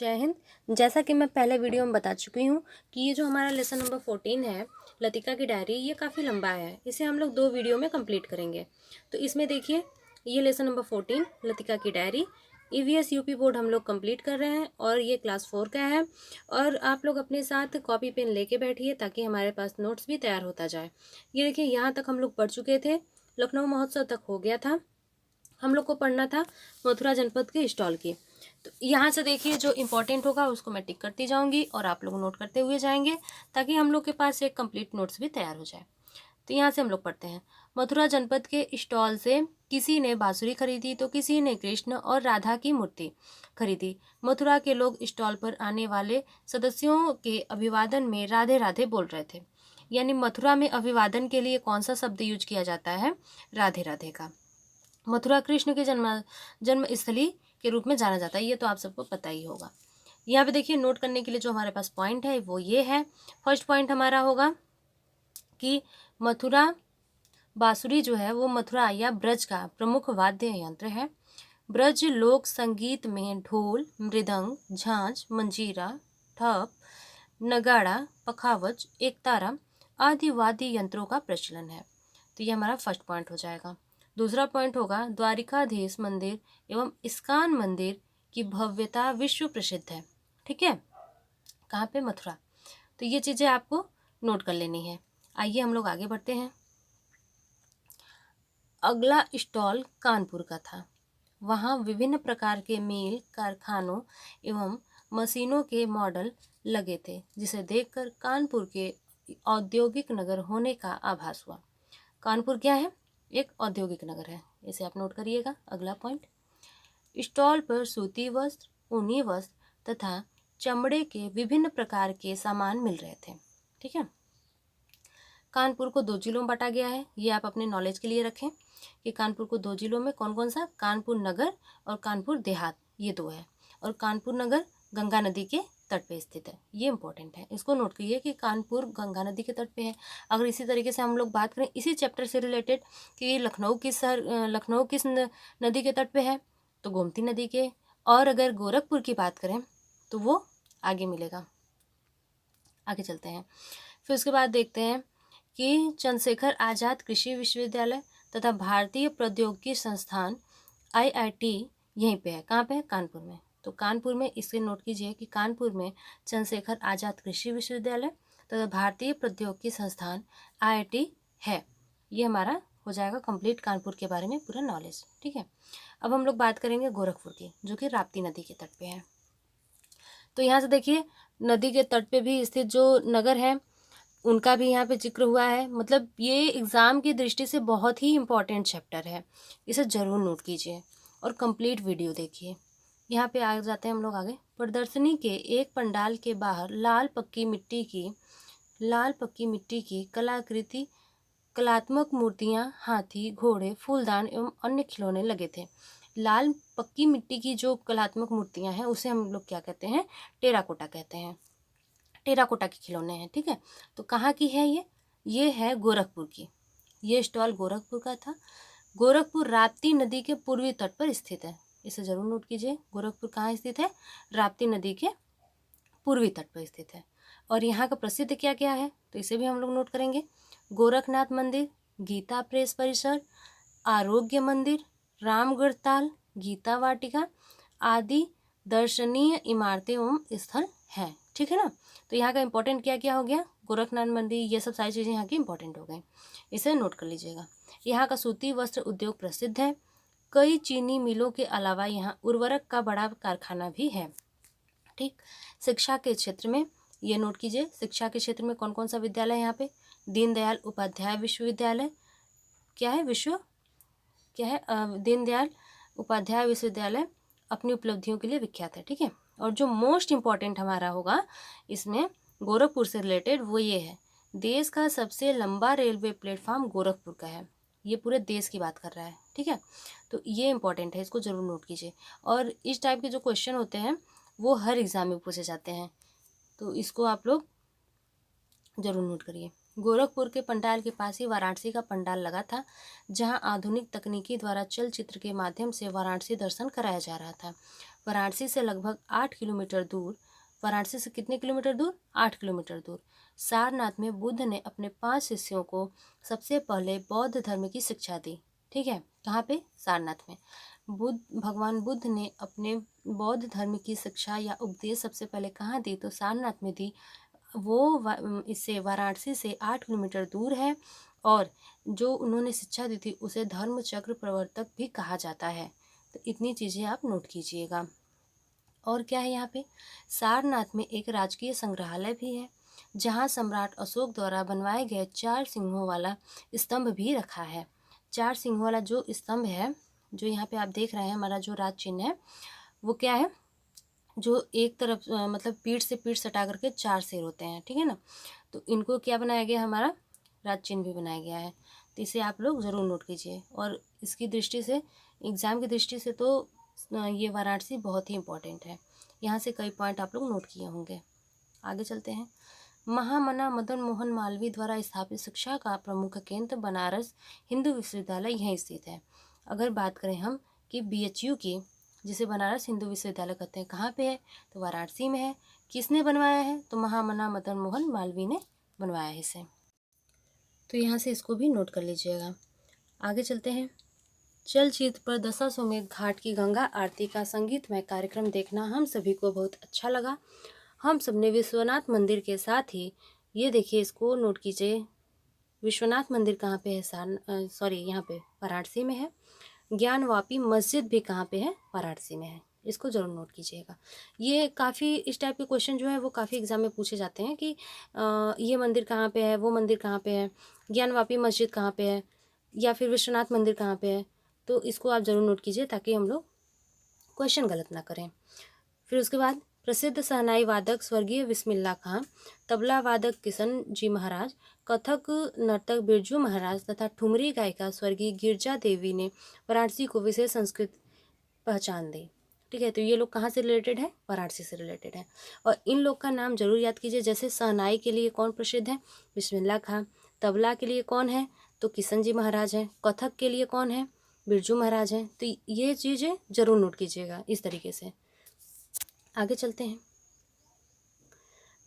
जय हिंद। जैसा कि मैं पहले वीडियो में बता चुकी हूँ कि ये जो हमारा लेसन नंबर 14 है, लतिका की डायरी, ये काफ़ी लंबा है। इसे हम लोग 2 वीडियो में कंप्लीट करेंगे। तो इसमें देखिए, ये लेसन नंबर 14 लतिका की डायरी ईवीएस यूपी बोर्ड हम लोग कंप्लीट कर रहे हैं और ये क्लास 4 का है। और आप लोग अपने साथ कॉपी पेन लेके बैठिए ताकि हमारे पास नोट्स भी तैयार होता जाए। ये देखिए, यहाँ तक हम लोग पढ़ चुके थे, लखनऊ महोत्सव तक हो गया था। हम लोग को पढ़ना था मथुरा जनपद के स्टॉल की। तो यहाँ से देखिए, जो इम्पोर्टेंट होगा उसको मैं टिक करती जाऊंगी और आप लोग नोट करते हुए जाएंगे ताकि हम लोग के पास एक कंप्लीट नोट्स भी तैयार हो जाए। तो यहाँ से हम लोग पढ़ते हैं। मथुरा जनपद के स्टॉल से किसी ने बांसुरी खरीदी तो किसी ने कृष्ण और राधा की मूर्ति खरीदी। मथुरा के लोग स्टॉल पर आने वाले सदस्यों के अभिवादन में राधे राधे बोल रहे थे। यानी मथुरा में अभिवादन के लिए कौन सा शब्द यूज किया जाता है? राधे राधे का। मथुरा कृष्ण के जन्म स्थली के रूप में जाना जाता है, ये तो आप सबको पता ही होगा। यहाँ पे देखिए, नोट करने के लिए जो हमारे पास पॉइंट है वो ये है। फर्स्ट पॉइंट हमारा होगा कि मथुरा बांसुरी जो है वो मथुरा या ब्रज का प्रमुख वाद्य यंत्र है। ब्रज लोक संगीत में ढोल, मृदंग, झांझ, मंजीरा, ठप, नगाड़ा, पखावज, एकतारा आदि वाद्य यंत्रों का प्रचलन है। तो ये हमारा फर्स्ट पॉइंट हो जाएगा। दूसरा पॉइंट होगा, द्वारिकाधीश मंदिर एवं इस्कान मंदिर की भव्यता विश्व प्रसिद्ध है। ठीक है, कहाँ पे? मथुरा। तो ये चीज़ें आपको नोट कर लेनी है। आइए हम लोग आगे बढ़ते हैं। अगला स्टॉल कानपुर का था। वहाँ विभिन्न प्रकार के मिल, कारखानों एवं मशीनों के मॉडल लगे थे, जिसे देखकर कानपुर के औद्योगिक नगर होने का आभास हुआ। कानपुर क्या है? एक औद्योगिक नगर है। इसे आप नोट करिएगा। अगला पॉइंट, स्टॉल पर सूती वस्त्र, ऊनी वस्त्र तथा चमड़े के विभिन्न प्रकार के सामान मिल रहे थे। ठीक है, कानपुर को 2 जिलों में बांटा गया है। ये आप अपने नॉलेज के लिए रखें कि कानपुर को 2 जिलों में कौन कौन सा? कानपुर नगर और कानपुर देहात, ये 2 है। और कानपुर नगर गंगा नदी के तट पे स्थित है। ये इंपॉर्टेंट है, इसको नोट करिए कि कानपुर गंगा नदी के तट पे है। अगर इसी तरीके से हम लोग बात करें इसी चैप्टर से रिलेटेड कि लखनऊ किस नदी के तट पे है, तो गोमती नदी के। और अगर गोरखपुर की बात करें तो वो आगे मिलेगा। आगे चलते हैं। फिर उसके बाद देखते हैं कि चंद्रशेखर आजाद कृषि विश्वविद्यालय तथा भारतीय प्रौद्योगिकी संस्थान IIT यहीं पे है। कहाँ पे है? कानपुर में। तो कानपुर में इसे नोट कीजिए कि कानपुर में चंद्रशेखर आजाद कृषि विश्वविद्यालय तथा भारतीय प्रौद्योगिकी संस्थान IIT है। ये हमारा हो जाएगा कंप्लीट कानपुर के बारे में पूरा नॉलेज। ठीक है, अब हम लोग बात करेंगे गोरखपुर की, जो कि राप्ती नदी के तट पे है। तो यहाँ से देखिए, नदी के तट पे भी स्थित जो नगर है उनका भी यहाँ पे जिक्र हुआ है। मतलब ये एग्ज़ाम की दृष्टि से बहुत ही इम्पॉर्टेंट चैप्टर है, इसे ज़रूर नोट कीजिए और कंप्लीट वीडियो देखिए। यहाँ पे आ जाते हैं हम लोग आगे। प्रदर्शनी के एक पंडाल के बाहर लाल पक्की मिट्टी की कलाकृति कलात्मक मूर्तियाँ, हाथी, घोड़े, फूलदान एवं अन्य खिलौने लगे थे। लाल पक्की मिट्टी की जो कलात्मक मूर्तियाँ हैं उसे हम लोग क्या कहते हैं? टेराकोटा कहते हैं। टेराकोटा के खिलौने हैं। ठीक है, तो कहाँ की है ये है गोरखपुर की। ये स्टॉल गोरखपुर का था। गोरखपुर राप्ती नदी के पूर्वी तट पर स्थित है। इसे जरूर नोट कीजिए। गोरखपुर कहाँ स्थित है? राप्ती नदी के पूर्वी तट पर स्थित है। और यहाँ का प्रसिद्ध क्या क्या है, तो इसे भी हम लोग नोट करेंगे। गोरखनाथ मंदिर, गीता प्रेस परिसर, आरोग्य मंदिर, रामगढ़ ताल, गीता वाटिका आदि दर्शनीय इमारतें एवं स्थल हैं। ठीक है ना, तो यहाँ का इंपॉर्टेंट क्या क्या हो गया? गोरखनाथ मंदिर, ये सब सारी चीज़ें यहाँ की इंपॉर्टेंट हो गई, इसे नोट कर लीजिएगा। यहाँ का सूती वस्त्र उद्योग प्रसिद्ध है। कई चीनी मिलों के अलावा यहाँ उर्वरक का बड़ा कारखाना भी है। ठीक, शिक्षा के क्षेत्र में ये नोट कीजिए। शिक्षा के क्षेत्र में कौन कौन सा विद्यालय है यहाँ पे? दीनदयाल उपाध्याय विश्वविद्यालय, क्या है? दीनदयाल उपाध्याय विश्वविद्यालय अपनी उपलब्धियों के लिए विख्यात है। ठीक है, और जो मोस्ट इम्पॉर्टेंट हमारा होगा इसमें गोरखपुर से रिलेटेड वो ये है, देश का सबसे लंबा रेलवे प्लेटफॉर्म गोरखपुर का है। ये पूरे देश की बात कर रहा है। ठीक है, तो ये इंपॉर्टेंट है, इसको जरूर नोट कीजिए। और इस टाइप के जो क्वेश्चन होते हैं वो हर एग्जाम में पूछे जाते हैं, तो इसको आप लोग जरूर नोट करिए। गोरखपुर के पंडाल के पास ही वाराणसी का पंडाल लगा था, जहां आधुनिक तकनीकी द्वारा चलचित्र के माध्यम से वाराणसी दर्शन कराया जा रहा था। वाराणसी से लगभग 8 किलोमीटर दूर, वाराणसी से कितने किलोमीटर दूर? 8 किलोमीटर दूर सारनाथ में बुद्ध ने अपने 5 शिष्यों को सबसे पहले बौद्ध धर्म की शिक्षा दी। ठीक है, कहाँ पे? सारनाथ में। भगवान बुद्ध ने अपने बौद्ध धर्म की शिक्षा या उपदेश सबसे पहले कहाँ दी? तो सारनाथ में दी। वो इससे वाराणसी से 8 किलोमीटर दूर है और जो उन्होंने शिक्षा दी थी उसे धर्म चक्र प्रवर्तक भी कहा जाता है। तो इतनी चीज़ें आप नोट कीजिएगा। और क्या है यहाँ पे? सारनाथ में एक राजकीय संग्रहालय भी है जहाँ सम्राट अशोक द्वारा बनवाए गए 4 सिंहों वाला स्तंभ भी रखा है। 4 सिंहों वाला जो स्तंभ है, जो यहाँ पे आप देख रहे हैं, हमारा जो राज चिन्ह है वो क्या है? जो एक तरफ मतलब पीठ से पीठ सटा करके 4 सिर होते हैं, ठीक है ना। तो इनको क्या बनाया गया? हमारा राज चिन्ह भी बनाया गया है। तो इसे आप लोग ज़रूर नोट कीजिए। और इसकी दृष्टि से, एग्ज़ाम की दृष्टि से तो ये वाराणसी बहुत ही इम्पोर्टेंट है। यहाँ से कई पॉइंट आप लोग नोट किए होंगे। आगे चलते हैं। महामना मदन मोहन मालवीय द्वारा स्थापित शिक्षा का प्रमुख केंद्र बनारस हिंदू विश्वविद्यालय यहीं स्थित है। अगर बात करें हम कि BHU की, जिसे बनारस हिंदू विश्वविद्यालय कहते हैं, कहाँ पे है? तो वाराणसी में है। किसने बनवाया है? तो महामना मदन मोहन मालवीय ने बनवाया है इसे। तो यहाँ से इसको भी नोट कर लीजिएगा। आगे चलते हैं। चलचित्र पर दशाश्वमेध घाट की गंगा आरती का संगीतमय कार्यक्रम देखना हम सभी को बहुत अच्छा लगा। हम सबने विश्वनाथ मंदिर के साथ ही, ये देखिए इसको नोट कीजिए, विश्वनाथ मंदिर कहाँ पे है? यहाँ पे वाराणसी में है। ज्ञानवापी मस्जिद भी कहाँ पे है? वाराणसी में है। इसको जरूर नोट कीजिएगा। ये काफ़ी इस टाइप के क्वेश्चन जो है वो काफ़ी एग्जाम में पूछे जाते हैं कि ये मंदिर कहाँ पे है, वो मंदिर कहाँ पे है, ज्ञानवापी मस्जिद कहाँ पे है, या फिर विश्वनाथ मंदिर कहाँ पे है। तो इसको आप ज़रूर नोट कीजिए ताकि हम लोग क्वेश्चन गलत ना करें। फिर उसके बाद प्रसिद्ध शहनाई वादक स्वर्गीय बिस्मिल्लाह खां, तबला वादक किशन जी महाराज, कथक नर्तक बिरजू महाराज तथा ठुमरी गायिका स्वर्गीय गिरजा देवी ने वाराणसी को विशेष संस्कृत पहचान दी। ठीक है, तो ये लोग कहाँ से रिलेटेड है? वाराणसी से रिलेटेड है। और इन लोग का नाम जरूर याद कीजिए। जैसे शहनाई के लिए कौन प्रसिद्ध है? बिस्मिल्लाह खां। तबला के लिए कौन है? तो किशन जी महाराज हैं। कथक के लिए कौन है? बिरजू महाराज हैं। तो ये चीज़ें जरूर नोट कीजिएगा इस तरीके से। आगे चलते हैं।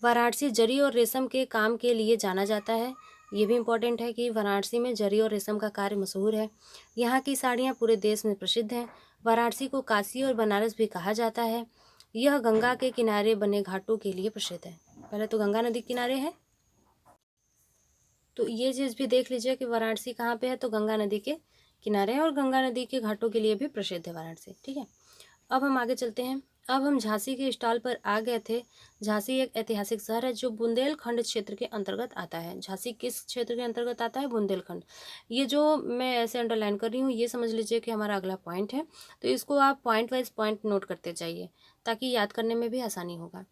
वाराणसी जरी और रेशम के काम के लिए जाना जाता है। ये भी इम्पोर्टेंट है कि वाराणसी में जरी और रेशम का कार्य मशहूर है। यहाँ की साड़ियाँ पूरे देश में प्रसिद्ध हैं। वाराणसी को काशी और बनारस भी कहा जाता है। यह गंगा के किनारे बने घाटों के लिए प्रसिद्ध है। पहले तो गंगा नदी किनारे है, तो ये चीज़ भी देख लीजिए कि वाराणसी कहाँ पे है? तो गंगा नदी के किनारे है और गंगा नदी के घाटों के लिए भी प्रसिद्ध है वाराणसी। ठीक है, अब हम आगे चलते हैं। अब हम झांसी के स्टॉल पर आ गए थे। झांसी एक ऐतिहासिक शहर है जो बुंदेलखंड क्षेत्र के अंतर्गत आता है। झांसी किस क्षेत्र के अंतर्गत आता है? बुंदेलखंड। ये जो मैं ऐसे अंडरलाइन कर रही हूँ, ये समझ लीजिए कि हमारा अगला पॉइंट है। तो इसको आप पॉइंट वाइज पॉइंट नोट करते जाइए ताकि याद करने में भी आसानी होगा।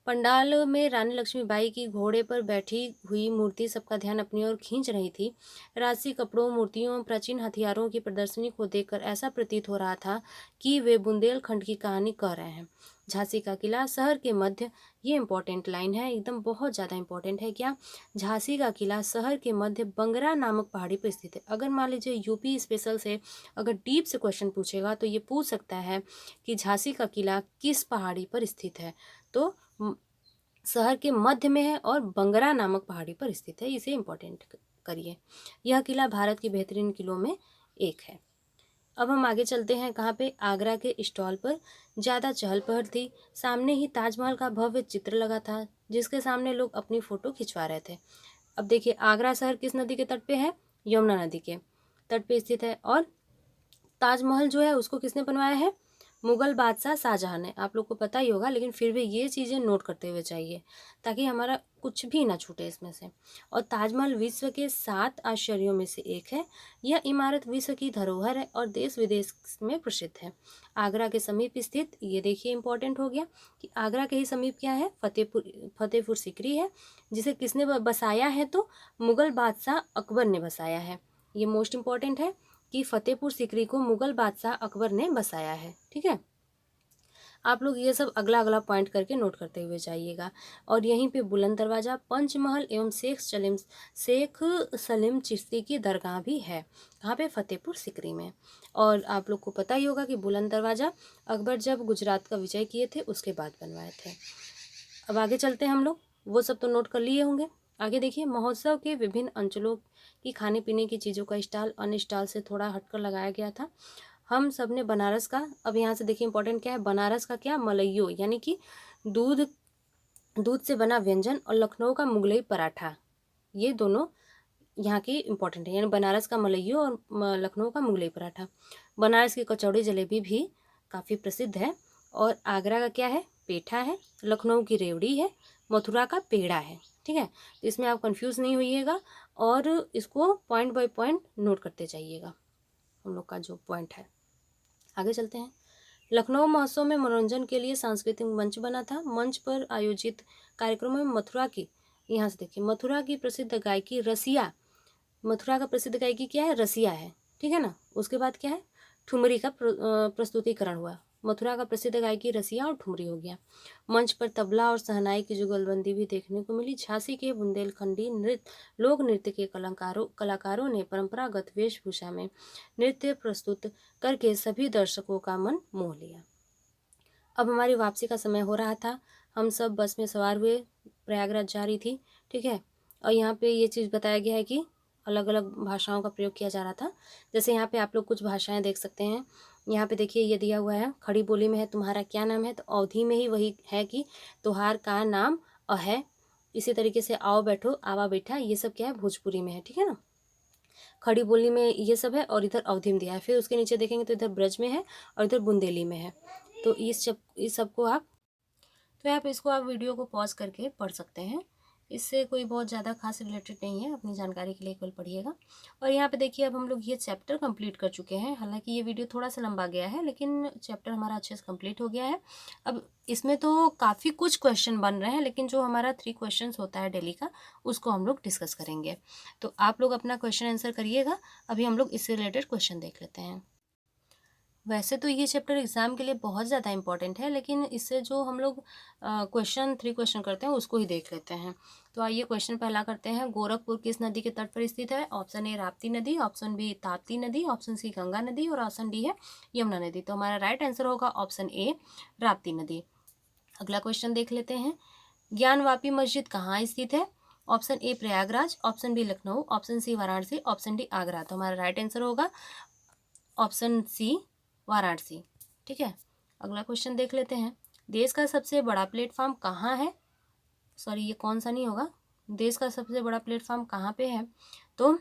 पंडाल में रानी लक्ष्मीबाई की घोड़े पर बैठी हुई मूर्ति सबका ध्यान अपनी ओर खींच रही थी। राजसी कपड़ों, मूर्तियों, प्राचीन हथियारों की प्रदर्शनी को देखकर ऐसा प्रतीत हो रहा था कि वे बुंदेलखंड की कहानी कह रहे हैं। झांसी का किला शहर के मध्य, ये इंपॉर्टेंट लाइन है, एकदम बहुत ज़्यादा इंपॉर्टेंट है। क्या? झांसी का किला शहर के मध्य बंगरा नामक पहाड़ी पर स्थित है। अगर मान लीजिए यूपी स्पेशल से अगर डीप से क्वेश्चन पूछेगा तो ये पूछ सकता है कि झांसी का किला किस पहाड़ी पर स्थित है। तो शहर के मध्य में है और बंगरा नामक पहाड़ी पर स्थित है। इसे इंपॉर्टेंट करिए। यह किला भारत के बेहतरीन किलों में एक है। अब हम आगे चलते हैं। कहाँ पे? आगरा के स्टॉल पर ज़्यादा चहल पहल थी। सामने ही ताजमहल का भव्य चित्र लगा था जिसके सामने लोग अपनी फ़ोटो खिंचवा रहे थे। अब देखिए, आगरा शहर किस नदी के तट पे है? यमुना नदी के तट पे स्थित है। और ताजमहल जो है उसको किसने बनवाया है? मुगल बादशाह शाहजहां ने। आप लोग को पता ही होगा, लेकिन फिर भी ये चीज़ें नोट करते हुए चाहिए ताकि हमारा कुछ भी ना छूटे इसमें से। और ताजमहल विश्व के 7 आश्चर्यों में से एक है। यह इमारत विश्व की धरोहर है और देश विदेश में प्रसिद्ध है। आगरा के समीप स्थित, ये देखिए इंपॉर्टेंट हो गया कि आगरा के ही समीप क्या है? फतेहपुर सीकरी है, जिसे किसने बसाया है? तो मुगल बादशाह अकबर ने बसाया है। ये मोस्ट इंपॉर्टेंट है कि फतेहपुर सीकरी को मुगल बादशाह अकबर ने बसाया है। ठीक है, आप लोग ये सब अगला अगला पॉइंट करके नोट करते हुए जाइएगा। और यहीं पे बुलंद दरवाज़ा, पंचमहल एवं शेख सलीम चिश्ती की दरगाह भी है। कहाँ पे? फतेहपुर सिकरी में। और आप लोग को पता ही होगा कि बुलंद दरवाज़ा अकबर जब गुजरात का विजय किए थे उसके बाद बनवाए थे। अब आगे चलते हैं हम लोग, वो सब तो नोट कर लिए होंगे। आगे देखिए, महोत्सव के विभिन्न अंचलों की खाने पीने की चीज़ों का स्टॉल अन्य स्टॉल से थोड़ा हटकर लगाया गया था। हम सब ने बनारस का, अब यहाँ से देखिए इंपॉर्टेंट क्या है, बनारस का क्या, मलइयो यानी कि दूध से बना व्यंजन, और लखनऊ का मुगलई पराठा, ये दोनों यहाँ की इंपॉर्टेंट है। यानी बनारस का मलइयो और लखनऊ का मुगलई पराठा। बनारस की कचौड़ी जलेबी भी काफ़ी प्रसिद्ध है। और आगरा का क्या है? पेठा है। लखनऊ की रेवड़ी है। मथुरा का पेड़ा है। ठीक है, तो इसमें आप कंफ्यूज नहीं होइएगा और इसको पॉइंट बाय पॉइंट नोट करते जाइएगा, हम लोग का जो पॉइंट है। आगे चलते हैं। लखनऊ महोत्सव में मनोरंजन के लिए सांस्कृतिक मंच बना था। मंच पर आयोजित कार्यक्रमों में मथुरा की, यहाँ से देखिए, मथुरा की प्रसिद्ध गायकी रसिया, मथुरा का प्रसिद्ध गायकी क्या है? रसिया है। ठीक है ना। उसके बाद क्या है? ठुमरी का प्रस्तुतिकरण हुआ। मथुरा का प्रसिद्ध गायकी रसिया और ठुमरी हो गया। मंच पर तबला और शहनाई की जुगलबंदी भी देखने को मिली। झांसी के बुंदेलखंडी लोक नृत्य के कलाकारों ने परंपरागत वेशभूषा में नृत्य प्रस्तुत करके सभी दर्शकों का मन मोह लिया। अब हमारी वापसी का समय हो रहा था। हम सब बस में सवार हुए, प्रयागराज जा रही थी। ठीक है, और यहाँ पे ये चीज़ बताया गया है कि अलग अलग भाषाओं का प्रयोग किया जा रहा था। जैसे यहाँ पे आप लोग कुछ भाषाएं देख सकते हैं। यहाँ पे देखिए, ये दिया हुआ है, खड़ी बोली में है तुम्हारा क्या नाम है, तो अवधी में ही वही है कि तुहार का नाम है। इसी तरीके से आओ बैठो, आवा बैठा, ये सब क्या है? भोजपुरी में है। ठीक है ना। खड़ी बोली में ये सब है और इधर अवधी में दिया है। फिर उसके नीचे देखेंगे तो इधर ब्रज में है और इधर बुंदेली में है। तो इस सबको आप, तो आप इसको आप वीडियो को पॉज करके पढ़ सकते हैं। इससे कोई बहुत ज़्यादा खास रिलेटेड नहीं है, अपनी जानकारी के लिए केवल पढ़िएगा। और यहाँ पे देखिए, अब हम लोग ये चैप्टर कंप्लीट कर चुके हैं। हालांकि ये वीडियो थोड़ा सा लंबा गया है, लेकिन चैप्टर हमारा अच्छे से कंप्लीट हो गया है। अब इसमें तो काफ़ी कुछ क्वेश्चन बन रहे हैं, लेकिन जो हमारा 3 क्वेश्चन होता है डेली का, उसको हम लोग डिस्कस करेंगे। तो आप लोग अपना क्वेश्चन आंसर करिएगा। अभी हम लोग इससे रिलेटेड क्वेश्चन देख लेते हैं। वैसे तो ये चैप्टर एग्ज़ाम के लिए बहुत ज़्यादा इंपॉर्टेंट है, लेकिन इससे जो हम लोग 3 क्वेश्चन करते हैं उसको ही देख लेते हैं। तो आइए क्वेश्चन पहला करते हैं। गोरखपुर किस नदी के तट पर स्थित है? ऑप्शन ए राप्ती नदी, ऑप्शन बी ताप्ती नदी, ऑप्शन सी गंगा नदी और ऑप्शन डी है यमुना नदी। तो हमारा राइट आंसर होगा ऑप्शन ए राप्ती नदी। अगला क्वेश्चन देख लेते हैं। ज्ञानवापी मस्जिद कहाँ स्थित है? Option A Prayagraj, option B Lucknow, option C Varanasi, option D Agra. तो हमारा राइट आंसर होगा ऑप्शन सी वाराणसी। ठीक है, अगला क्वेश्चन देख लेते हैं। देश का सबसे बड़ा प्लेटफॉर्म कहाँ है? सॉरी, ये कौन सा नहीं होगा। देश का सबसे बड़ा प्लेटफॉर्म कहाँ पे है? तो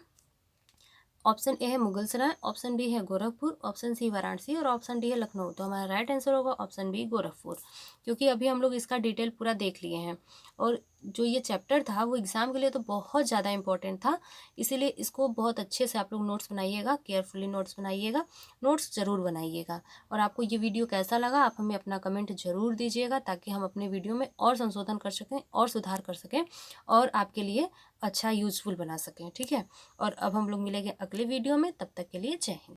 ऑप्शन ए है मुगलसराय, ऑप्शन बी है गोरखपुर, ऑप्शन सी वाराणसी और ऑप्शन डी है लखनऊ। तो हमारा राइट आंसर होगा ऑप्शन बी गोरखपुर, क्योंकि अभी हम लोग इसका डिटेल पूरा देख लिए हैं। और जो ये चैप्टर था वो एग्ज़ाम के लिए तो बहुत ज़्यादा इंपॉर्टेंट था, इसीलिए इसको बहुत अच्छे से आप लोग नोट्स बनाइएगा, केयरफुली नोट्स बनाइएगा, नोट्स ज़रूर बनाइएगा। और आपको ये वीडियो कैसा लगा, आप हमें अपना कमेंट ज़रूर दीजिएगा, ताकि हम अपने वीडियो में और संशोधन कर सकें और सुधार कर सकें और आपके लिए अच्छा यूजफुल बना सकें। ठीक है, और अब हम लोग मिलेंगे अगले वीडियो में, तब तक के लिए जय हिंद।